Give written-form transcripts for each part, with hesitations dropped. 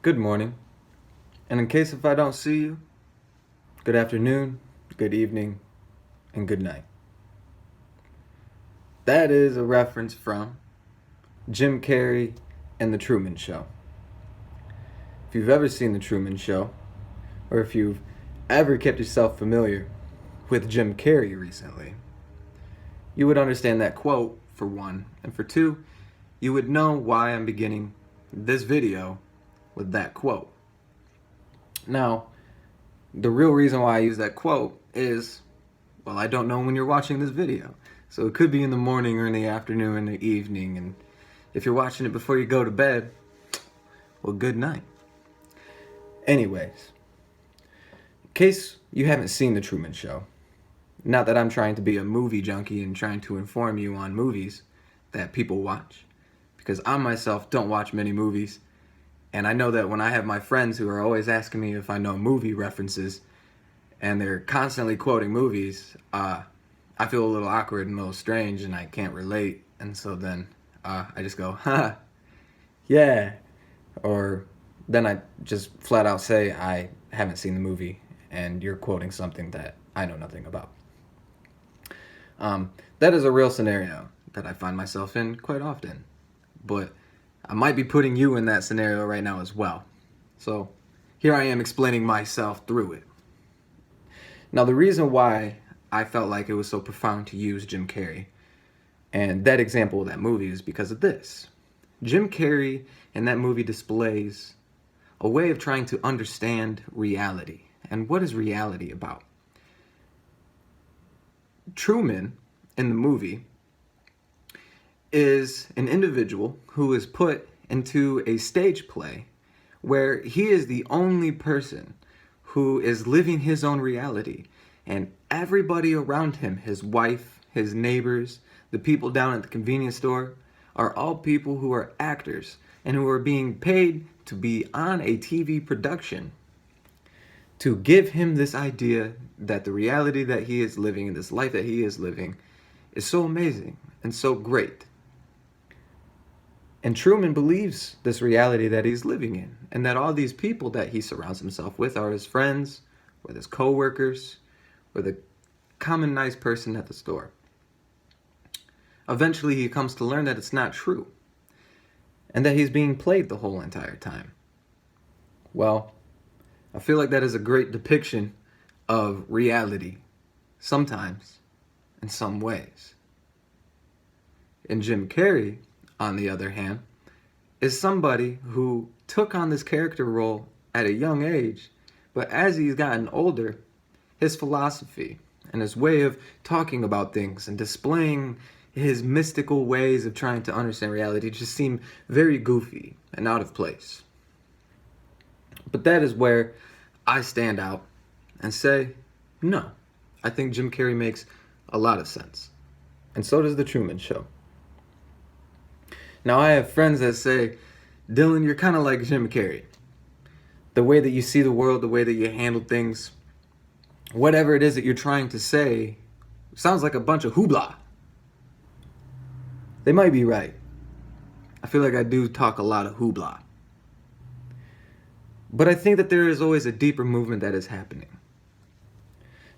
Good morning. And in case if I don't see you, good afternoon, good evening, and good night. That is a reference from Jim Carrey and The Truman Show. If you've ever seen The Truman Show, or if you've ever kept yourself familiar with Jim Carrey recently, you would understand that quote, for one, and for two, you would know why I'm beginning this video with that quote. Now, the real reason why I use that quote is, well, I don't know when you're watching this video. So it could be in the morning or in the afternoon or in the evening. And if you're watching it before you go to bed, well, good night. Anyways, in case you haven't seen The Truman Show, not that I'm trying to be a movie junkie and trying to inform you on movies that people watch, because I myself don't watch many movies. And I know that when I have my friends who are always asking me if I know movie references, and they're constantly quoting movies, I feel a little awkward and a little strange, and I can't relate. And so then I just go, ha, yeah. Or then I just flat out say I haven't seen the movie, and you're quoting something that I know nothing about. That is a real scenario that I find myself in quite often. But I might be putting you in that scenario right now as well. So here I am explaining myself through it. Now, the reason why I felt like it was so profound to use Jim Carrey and that example of that movie is because of this. Jim Carrey in that movie displays a way of trying to understand reality. And what is reality about? Truman in the movie is an individual who is put into a stage play where he is the only person who is living his own reality, and everybody around him, his wife, his neighbors, the people down at the convenience store, are all people who are actors and who are being paid to be on a TV production to give him this idea that the reality that he is living and this life that he is living is so amazing and so great. And Truman believes this reality that he's living in, and that all these people that he surrounds himself with are his friends, or his co-workers, or the common nice person at the store. Eventually he comes to learn that it's not true, and that he's being played the whole entire time. Well, I feel like that is a great depiction of reality, sometimes, in some ways. And Jim Carrey, on the other hand, is somebody who took on this character role at a young age, but as he's gotten older, his philosophy and his way of talking about things and displaying his mystical ways of trying to understand reality just seem very goofy and out of place. But that is where I stand out and say, no, I think Jim Carrey makes a lot of sense. And so does The Truman Show. Now, I have friends that say, Dylan, you're kind of like Jim Carrey. The way that you see the world, the way that you handle things, whatever it is that you're trying to say, sounds like a bunch of hoopla. They might be right. I feel like I do talk a lot of hoopla. But I think that there is always a deeper movement that is happening.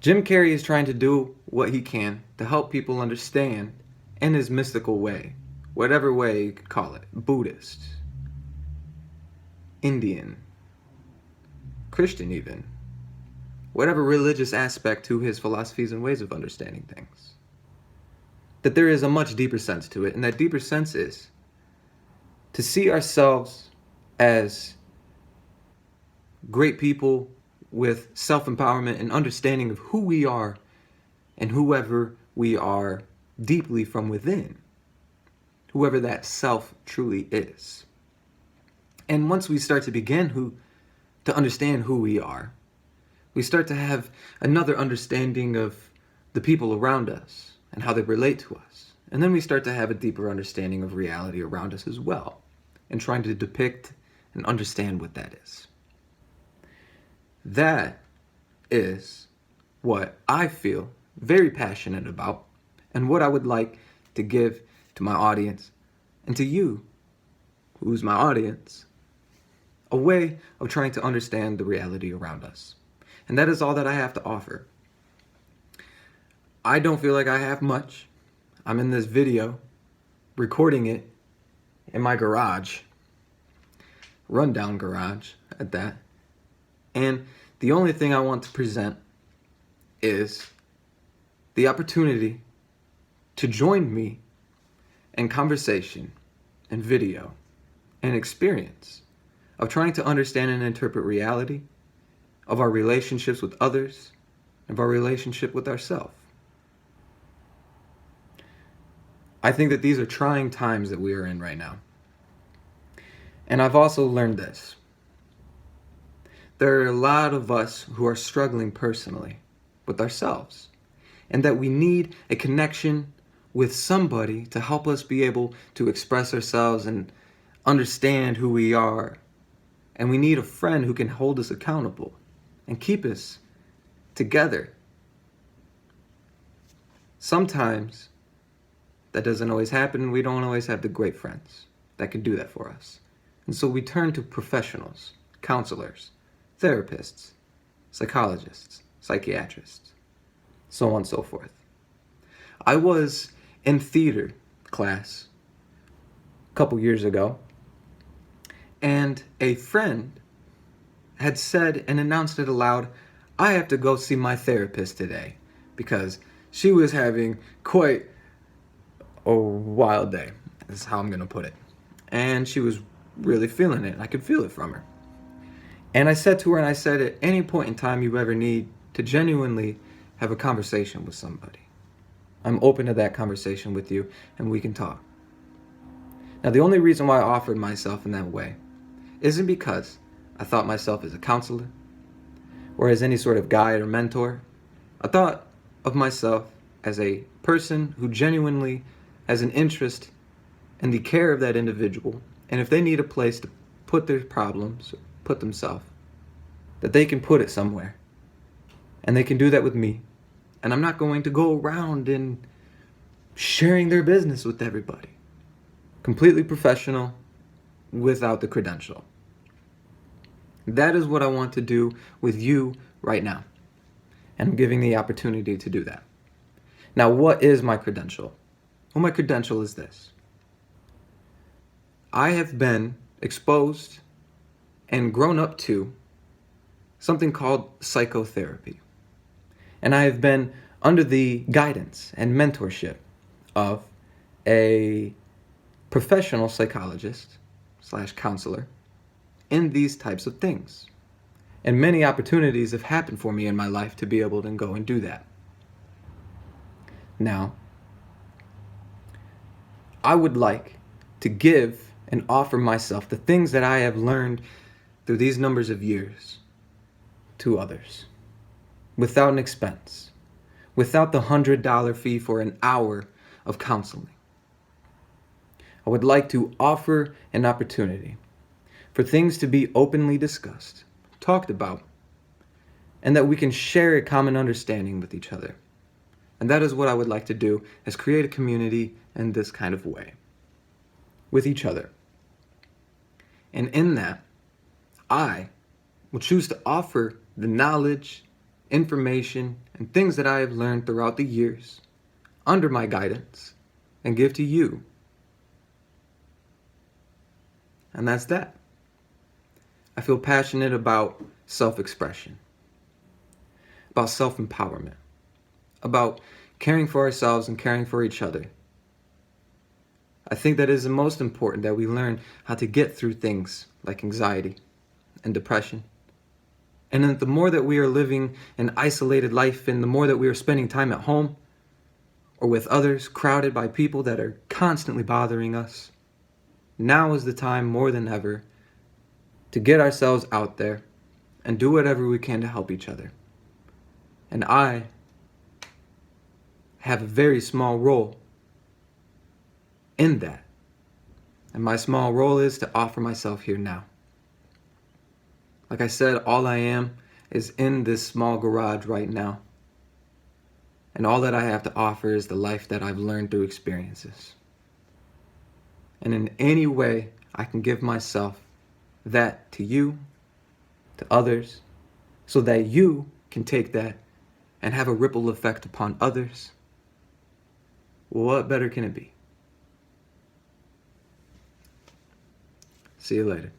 Jim Carrey is trying to do what he can to help people understand in his mystical way. Whatever way you could call it, Buddhist, Indian, Christian even, whatever religious aspect to his philosophies and ways of understanding things. That there is a much deeper sense to it, and that deeper sense is to see ourselves as great people with self-empowerment and understanding of who we are and whoever we are deeply from within. Whoever that self truly is. And once we start to begin to understand who we are, we start to have another understanding of the people around us and how they relate to us. And then we start to have a deeper understanding of reality around us as well, and trying to depict and understand what that is. That is what I feel very passionate about, and what I would like to give to my audience, and to you, who's my audience, a way of trying to understand the reality around us. And that is all that I have to offer. I don't feel like I have much. I'm in this video, recording it in my garage, rundown garage at that. And the only thing I want to present is the opportunity to join me in conversation and video and experience of trying to understand and interpret reality, of our relationships with others, of our relationship with ourselves. I think that these are trying times that we are in right now. And I've also learned this. There are a lot of us who are struggling personally with ourselves, and that we need a connection with somebody to help us be able to express ourselves and understand who we are. And we need a friend who can hold us accountable and keep us together. Sometimes that doesn't always happen. We don't always have the great friends that can do that for us. And so we turn to professionals, counselors, therapists, psychologists, psychiatrists, so on and so forth. I was in theater class a couple years ago, and a friend had said and announced it aloud, I have to go see my therapist today, because she was having quite a wild day, is how I'm going to put it. And she was really feeling it. I could feel it from her. And I said to her, and I said, at any point in time you ever need to genuinely have a conversation with somebody, I'm open to that conversation with you, and we can talk. Now, the only reason why I offered myself in that way isn't because I thought myself as a counselor or as any sort of guide or mentor. I thought of myself as a person who genuinely has an interest in the care of that individual, and if they need a place to put their problems, put themselves, that they can put it somewhere. And they can do that with me. And I'm not going to go around and sharing their business with everybody. Completely professional, without the credential. That is what I want to do with you right now. And I'm giving the opportunity to do that. Now, what is my credential? Well, my credential is this. I have been exposed and grown up to something called psychotherapy. And I have been under the guidance and mentorship of a professional psychologist / counselor in these types of things. And many opportunities have happened for me in my life to be able to go and do that. Now, I would like to give and offer myself the things that I have learned through these numbers of years to others, without an expense, without the $100 fee for an hour of counseling. I would like to offer an opportunity for things to be openly discussed, talked about, and that we can share a common understanding with each other. And that is what I would like to do, is create a community in this kind of way, with each other. And in that, I will choose to offer the knowledge, information, and things that I have learned throughout the years under my guidance and give to you. And that's that. I feel passionate about self-expression, about self-empowerment, about caring for ourselves and caring for each other. I think that it is the most important that we learn how to get through things like anxiety and depression. And then the more that we are living an isolated life, and the more that we are spending time at home or with others, crowded by people that are constantly bothering us, now is the time more than ever to get ourselves out there and do whatever we can to help each other. And I have a very small role in that. And my small role is to offer myself here now. Like I said, all I am is in this small garage right now. And all that I have to offer is the life that I've learned through experiences. And in any way I can give myself that to you, to others, so that you can take that and have a ripple effect upon others, what better can it be? See you later.